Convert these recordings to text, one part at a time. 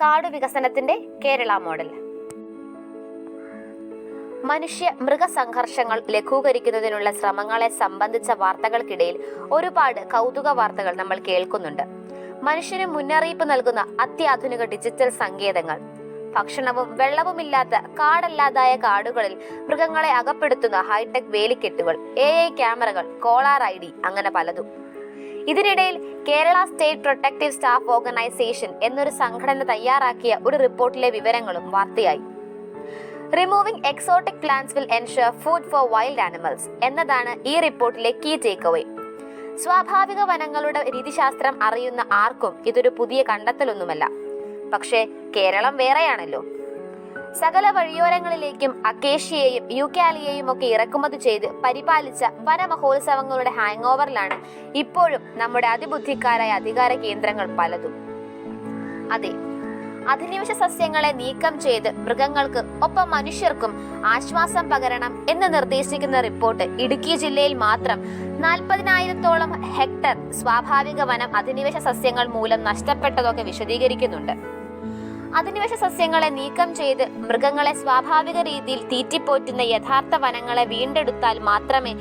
കാട് വികസനത്തിന്റെ കേരള മോഡൽ. മനുഷ്യ മൃഗ സംഘർഷങ്ങൾ ലഘൂകരിക്കുന്നതിനുള്ള ശ്രമങ്ങളെ സംബന്ധിച്ച വാർത്തകൾക്കിടയിൽ ഒരുപാട് കൗതുക വാർത്തകൾ നമ്മൾ കേൾക്കുന്നുണ്ട്. മനുഷ്യന് മുന്നറിയിപ്പ് നൽകുന്ന അത്യാധുനിക ഡിജിറ്റൽ സങ്കേതങ്ങൾ, ഭക്ഷണവും വെള്ളവുമില്ലാത്ത കാടല്ലാതായ കാടുകളിൽ മൃഗങ്ങളെ അകപ്പെടുത്തുന്ന ഹൈടെക് വേലിക്കെട്ടുകൾ, AI ക്യാമറകൾ, കോളാർ ID, അങ്ങനെ പലതും. ഇതിനിടയിൽ Kerala state protective staff organisation എന്നൊരു സംഘടന തയ്യാറാക്കിയ ഒരു റിപ്പോർട്ടിലെ വിവരങ്ങളും വാർത്തയായി. Removing exotic plants will ensure food for wild animals എന്നതാണ് ഈ റിപ്പോർട്ടിലെ കീ ടേക്ക് അവേ. സ്വാഭാവിക വനങ്ങളുടെ രീതിശാസ്ത്രം അറിയുന്ന ആർക്കും ഇതൊരു പുതിയ കണ്ടെത്തലൊന്നുമല്ല. പക്ഷേ കേരളം വേറെയാണല്ലോ. സകല വഴിയോരങ്ങളിലേക്കും അക്കേഷ്യയെയും യൂക്കാലിയെയും ഒക്കെ ഇറക്കുമതി ചെയ്ത് പരിപാലിച്ച വനമഹോത്സവങ്ങളുടെ ഹാങ് ഓവറിലാണ് ഇപ്പോഴും നമ്മുടെ അതിബുദ്ധിക്കാരായ അധികാര കേന്ദ്രങ്ങൾ പലതും. അതെ, അധിനിവേശ സസ്യങ്ങളെ നീക്കം ചെയ്ത് മൃഗങ്ങൾക്ക് ഒപ്പം മനുഷ്യർക്കും ആശ്വാസം പകരണം എന്ന് നിർദ്ദേശിക്കുന്ന റിപ്പോർട്ട് ഇടുക്കി ജില്ലയിൽ മാത്രം 40,000-ഓളം ഹെക്ടർ സ്വാഭാവിക വനം അധിനിവേശ സസ്യങ്ങൾ മൂലം നഷ്ടപ്പെട്ടതൊക്കെ വിശദീകരിക്കുന്നുണ്ട്. അധിനിവേശ സസ്യങ്ങളെ നീക്കം ചെയ്ത് മൃഗങ്ങളെ സ്വാഭാവിക രീതിയിൽ തീറ്റിപ്പോറ്റുന്ന യഥാർത്ഥ വനങ്ങളെ വീണ്ടെടുത്താൽ മാത്രമേ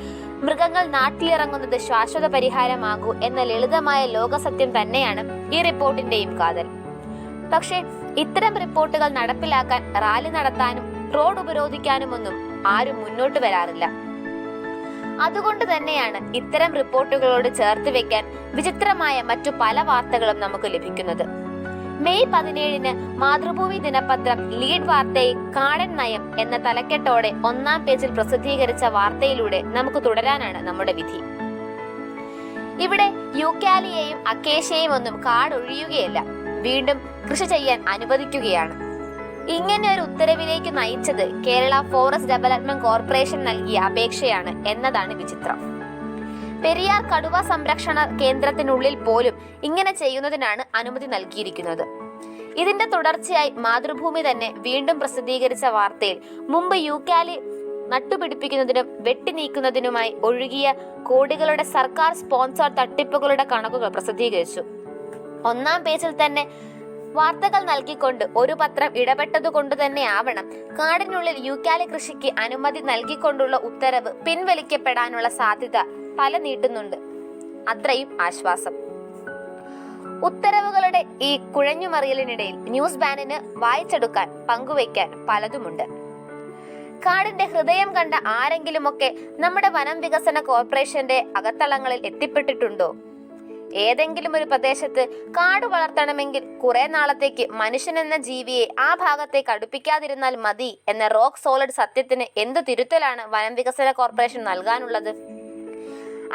മൃഗങ്ങൾ നാട്ടിലിറങ്ങുന്നത് ശാശ്വത പരിഹാരമാകൂ എന്ന ലളിതമായ ലോകസത്യം തന്നെയാണ് ഈ റിപ്പോർട്ടിന്റെയും കാതൽ. പക്ഷേ ഇത്തരം റിപ്പോർട്ടുകൾ നടപ്പിലാക്കാൻ റാലി നടത്താനും റോഡ് ഉപരോധിക്കാനുമൊന്നും ആരും മുന്നോട്ട് വരാറില്ല. അതുകൊണ്ട് തന്നെയാണ് ഇത്തരം റിപ്പോർട്ടുകളോട് ചേർത്ത് വെക്കാൻ വിചിത്രമായ മറ്റു പല വാർത്തകളും നമുക്ക് ലഭിക്കുന്നത്. മെയ് 17 മാതൃഭൂമി ദിനപത്രം ലീഡ് വാർത്തയെ കാടൻ നയം എന്ന തലക്കെട്ടോടെ 1-ാം പേജിൽ പ്രസിദ്ധീകരിച്ച വാർത്തയിലൂടെ നമുക്ക് തുടരാനാണ് നമ്മുടെ വിധി. ഇവിടെ യൂക്കാലിയെയും അക്കേഷ്യയും ഒന്നും കാടൊഴിയുകയല്ല, വീണ്ടും കൃഷി ചെയ്യാൻ അനുവദിക്കുകയാണ്. ഇങ്ങനെ ഒരു ഉത്തരവിലേക്ക് നയിച്ചത് കേരള ഫോറസ്റ്റ് ഡെവലപ്മെന്റ് കോർപ്പറേഷൻ നൽകിയ അപേക്ഷയാണ് എന്നതാണ് വിചിത്രം. പെരിയാർ കടുവ സംരക്ഷണ കേന്ദ്രത്തിനുള്ളിൽ പോലും ഇങ്ങനെ ചെയ്യുന്നതിനാണ് അനുമതി നൽകിയിരിക്കുന്നത്. ഇതിന്റെ തുടർച്ചയായി മാതൃഭൂമി തന്നെ വീണ്ടും പ്രസിദ്ധീകരിച്ച വാർത്തയിൽ മുമ്പ് യൂക്കാലി നട്ടുപിടിപ്പിക്കുന്നതിനും വെട്ടിനീക്കുന്നതിനുമായി ഒഴുകിയ കോടികളുടെ സർക്കാർ സ്പോൺസർ തട്ടിപ്പുകളുടെ കണക്കുകൾ പ്രസിദ്ധീകരിച്ചു. 1-ാം പേജിൽ തന്നെ വാർത്തകൾ നൽകിക്കൊണ്ട് ഒരു പത്രം ഇടപെട്ടതുകൊണ്ട് തന്നെ ആവണം കാടിനുള്ളിൽ യൂക്കാലി കൃഷിക്ക് അനുമതി നൽകിക്കൊണ്ടുള്ള ഉത്തരവ് പിൻവലിക്കപ്പെടാനുള്ള സാധ്യത പല നീട്ടുന്നുണ്ട്. അത്രയും ആശ്വാസം. ഉത്തരവുകളുടെ ഈ കുഴഞ്ഞുമറിയലിനിടയിൽ ന്യൂസ് ബാനിന് വായിച്ചെടുക്കാൻ പങ്കുവയ്ക്കാൻ പലതുമുണ്ട്. കാടിന്റെ ഹൃദയം കണ്ട ആരെങ്കിലുമൊക്കെ നമ്മുടെ വനം വികസന കോർപ്പറേഷന്റെ അകത്തളങ്ങളിൽ എത്തിപ്പെട്ടിട്ടുണ്ടോ? ഏതെങ്കിലും ഒരു പ്രദേശത്ത് കാട് വളർത്തണമെങ്കിൽ കുറെ നാളത്തേക്ക് മനുഷ്യനെന്ന ജീവിയെ ആ ഭാഗത്തേക്ക് അടുപ്പിക്കാതിരുന്നാൽ മതി എന്ന റോക്ക് സോളിഡ് സത്യത്തിന് എന്ത് തിരുത്തലാണ് വനം വികസന കോർപ്പറേഷൻ നൽകാനുള്ളത്?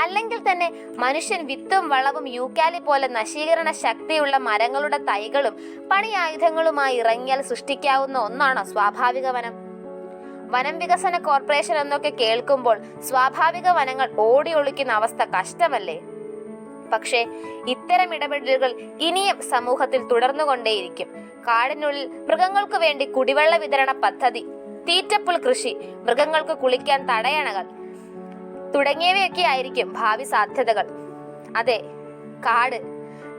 അല്ലെങ്കിൽ തന്നെ മനുഷ്യൻ വിത്തും വളവും യൂക്കാലി പോലെ നശീകരണ ശക്തിയുള്ള മരങ്ങളുടെ തൈകളും പണിയായുധങ്ങളുമായി ഇറങ്ങിയാൽ സൃഷ്ടിക്കാവുന്ന ഒന്നാണോ സ്വാഭാവിക വനം? വനം വികസന കോർപ്പറേഷൻ എന്നൊക്കെ കേൾക്കുമ്പോൾ സ്വാഭാവിക വനങ്ങൾ ഓടി ഒളിക്കുന്ന അവസ്ഥ കഷ്ടമല്ലേ? പക്ഷേ ഇത്തരം ഇടപെടലുകൾ ഇനിയും സമൂഹത്തിൽ തുടർന്നുകൊണ്ടേയിരിക്കും. കാടിനുള്ളിൽ മൃഗങ്ങൾക്ക് വേണ്ടി കുടിവെള്ള വിതരണ പദ്ധതി, തീറ്റപ്പുൽ കൃഷി, മൃഗങ്ങൾക്ക് കുളിക്കാൻ തടയണകൾ തുടങ്ങിയവയൊക്കെ ആയിരിക്കും ഭാവി സാധ്യതകൾ. അതെ, കാട്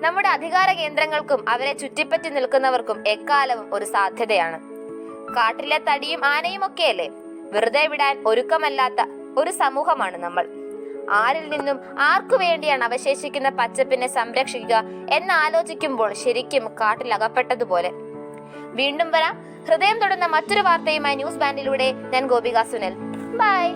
നമ്മുടെ അധികാര കേന്ദ്രങ്ങൾക്കും അവരെ ചുറ്റിപ്പറ്റി നിൽക്കുന്നവർക്കും എക്കാലവും ഒരു സാധ്യതയാണ്. കാട്ടിലെ തടിയും ആനയും ഒക്കെയല്ലേ വെറുതെ വിടാൻ ഒരുക്കമല്ലാത്ത ഒരു സമൂഹമാണ് നമ്മൾ. ആരിൽ നിന്നും ആർക്കു വേണ്ടിയാണ് അവശേഷിക്കുന്ന പച്ചപ്പിനെ സംരക്ഷിക്കുക എന്നാലോചിക്കുമ്പോൾ ശരിക്കും കാട്ടിലകപ്പെട്ടതുപോലെ. വീണ്ടും വരാം ഹൃദയം തൊടുന്ന മറ്റൊരു വാർത്തയുമായി ന്യൂസ് ബാൻഡിലൂടെ. ഞാൻ ഗോപിക സുനിൽ. ബൈ.